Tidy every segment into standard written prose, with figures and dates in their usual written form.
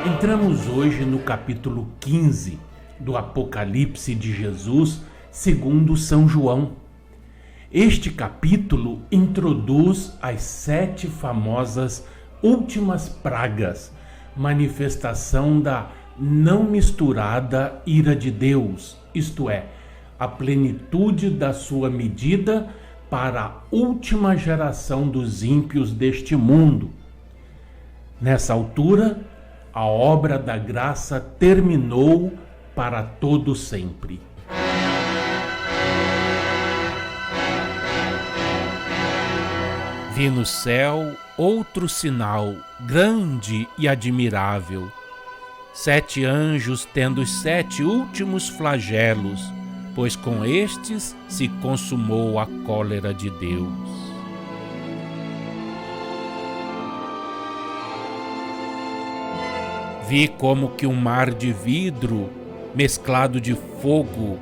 Entramos hoje no capítulo 15 do Apocalipse de Jesus, segundo São João. Este capítulo introduz as 7 famosas últimas pragas, manifestação da não misturada ira de Deus, isto é, a plenitude da sua medida para a última geração dos ímpios deste mundo. Nessa altura, a obra da graça terminou para todo sempre. Vi no céu outro sinal, grande e admirável. 7 anjos tendo os 7 últimos flagelos, pois com estes se consumou a cólera de Deus. Vi como que um mar de vidro, mesclado de fogo,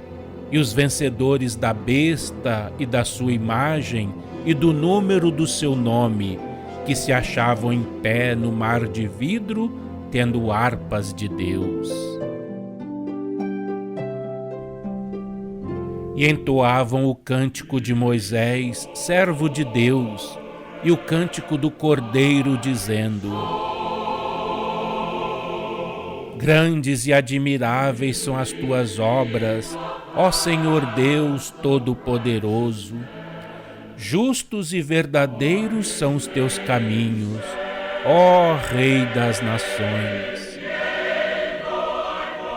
e os vencedores da besta e da sua imagem e do número do seu nome, que se achavam em pé no mar de vidro, tendo harpas de Deus. E entoavam o cântico de Moisés, servo de Deus, e o cântico do Cordeiro, dizendo: Grandes e admiráveis são as tuas obras, ó Senhor Deus Todo-Poderoso. Justos e verdadeiros são os teus caminhos, ó Rei das Nações.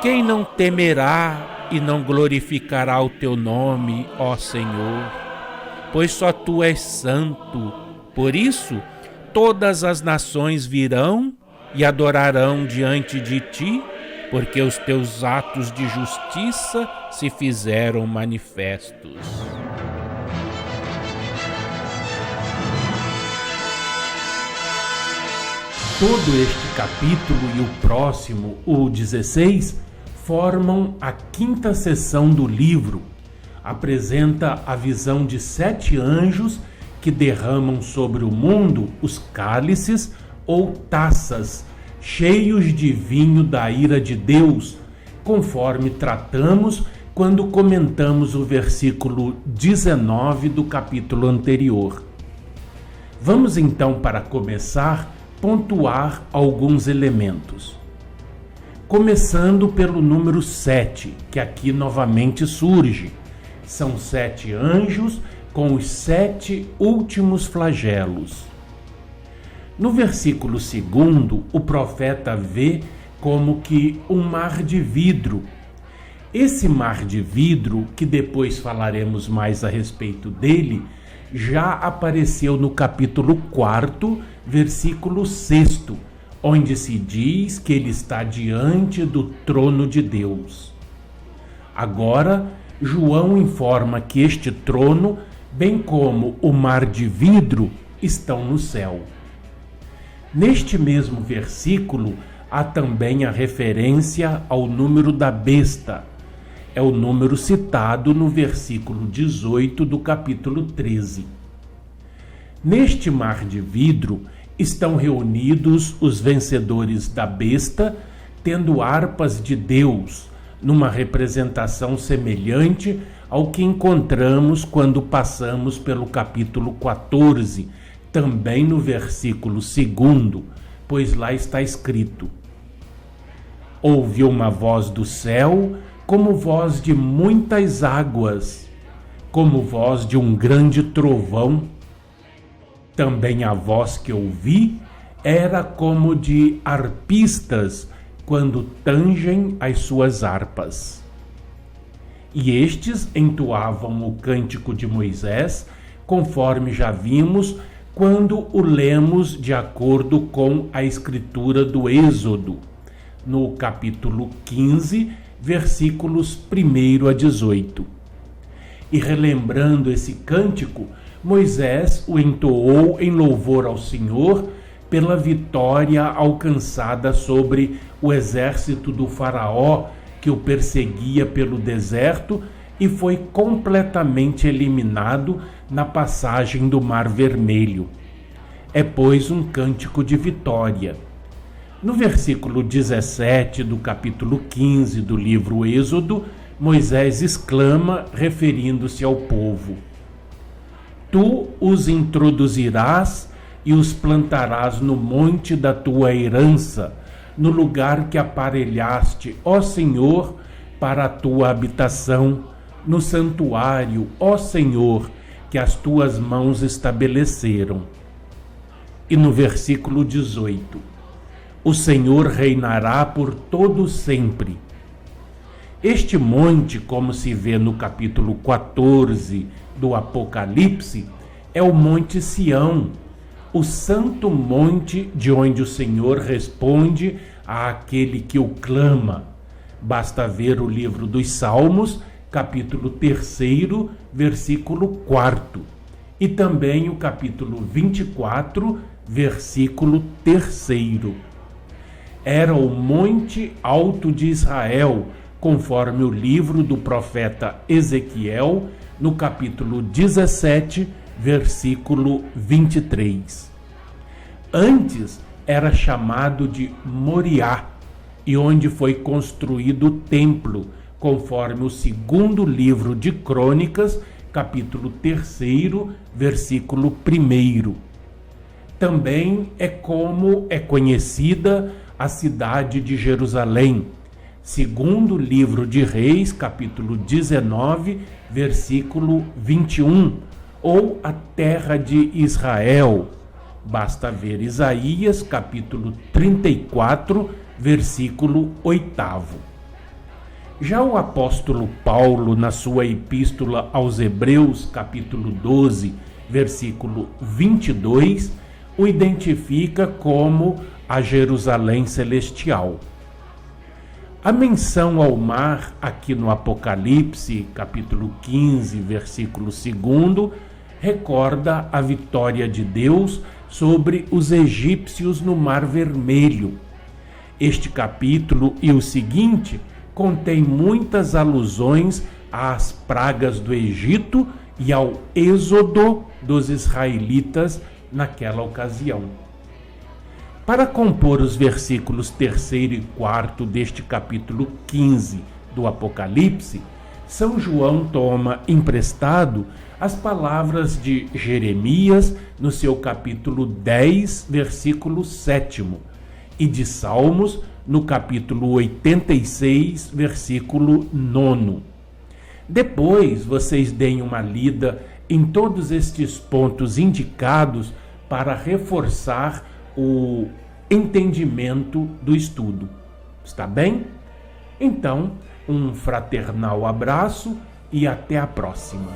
Quem não temerá e não glorificará o teu nome, ó Senhor? Pois só tu és santo. Por isso, todas as nações virão e adorarão diante de ti, porque os teus atos de justiça se fizeram manifestos. Todo este capítulo e o próximo, o 16, formam a 5ª seção do livro. Apresenta a visão de 7 anjos que derramam sobre o mundo os cálices ou taças, cheios de vinho da ira de Deus, conforme tratamos quando comentamos o versículo 19 do capítulo anterior. Vamos então, para começar, pontuar alguns elementos. Começando pelo número 7, que aqui novamente surge. São 7 anjos com os 7 últimos flagelos. No versículo 2, o profeta vê como que um mar de vidro. Esse mar de vidro, que depois falaremos mais a respeito dele, já apareceu no capítulo 4, versículo 6, onde se diz que ele está diante do trono de Deus. Agora, João informa que este trono, bem como o mar de vidro, estão no céu. Neste mesmo versículo, há também a referência ao número da besta. É o número citado no versículo 18 do capítulo 13. Neste mar de vidro estão reunidos os vencedores da besta, tendo harpas de Deus, numa representação semelhante ao que encontramos quando passamos pelo capítulo 14, também no versículo 2, pois lá está escrito: Ouvi uma voz do céu, como voz de muitas águas, como voz de um grande trovão. Também a voz que ouvi era como de arpistas, quando tangem as suas harpas. E estes entoavam o cântico de Moisés, conforme já vimos, quando o lemos de acordo com a escritura do Êxodo, no capítulo 15, versículos 1 a 18. E relembrando esse cântico, Moisés o entoou em louvor ao Senhor pela vitória alcançada sobre o exército do faraó, que o perseguia pelo deserto e foi completamente eliminado na passagem do Mar Vermelho. É, pois, um cântico de vitória. No versículo 17 do capítulo 15 do livro Êxodo, Moisés exclama, referindo-se ao povo: Tu os introduzirás e os plantarás no monte da tua herança, no lugar que aparelhaste, ó Senhor, para a tua habitação, no santuário, ó Senhor, que as tuas mãos estabeleceram. E no versículo 18: O Senhor reinará por todo sempre. Este monte, como se vê no capítulo 14 do Apocalipse, é o Monte Sião, o santo monte de onde o Senhor responde àquele que o clama. Basta ver o livro dos Salmos, capítulo 3, versículo 4, e também o capítulo 24, versículo 3. Era o Monte Alto de Israel, conforme o livro do profeta Ezequiel, no capítulo 17, versículo 23. Antes era chamado de Moriá, e onde foi construído o templo, conforme o segundo livro de Crônicas, capítulo 3, versículo 1. Também é como é conhecida a cidade de Jerusalém, segundo livro de Reis, capítulo 19, versículo 21, ou a terra de Israel. Basta ver Isaías, capítulo 34, versículo 8. Já o apóstolo Paulo, na sua epístola aos Hebreus, capítulo 12, versículo 22, o identifica como a Jerusalém celestial. A menção ao mar, aqui no Apocalipse, capítulo 15, versículo 2, recorda a vitória de Deus sobre os egípcios no Mar Vermelho. Este capítulo e o seguinte contém muitas alusões às pragas do Egito e ao êxodo dos israelitas naquela ocasião. Para compor os versículos 3 e 4 deste capítulo 15 do Apocalipse, São João toma emprestado as palavras de Jeremias no seu capítulo 10, versículo 7, e de Salmos no capítulo 86, versículo 9. Depois vocês deem uma lida em todos estes pontos indicados para reforçar o entendimento do estudo. Está bem? Então, um fraternal abraço e até a próxima.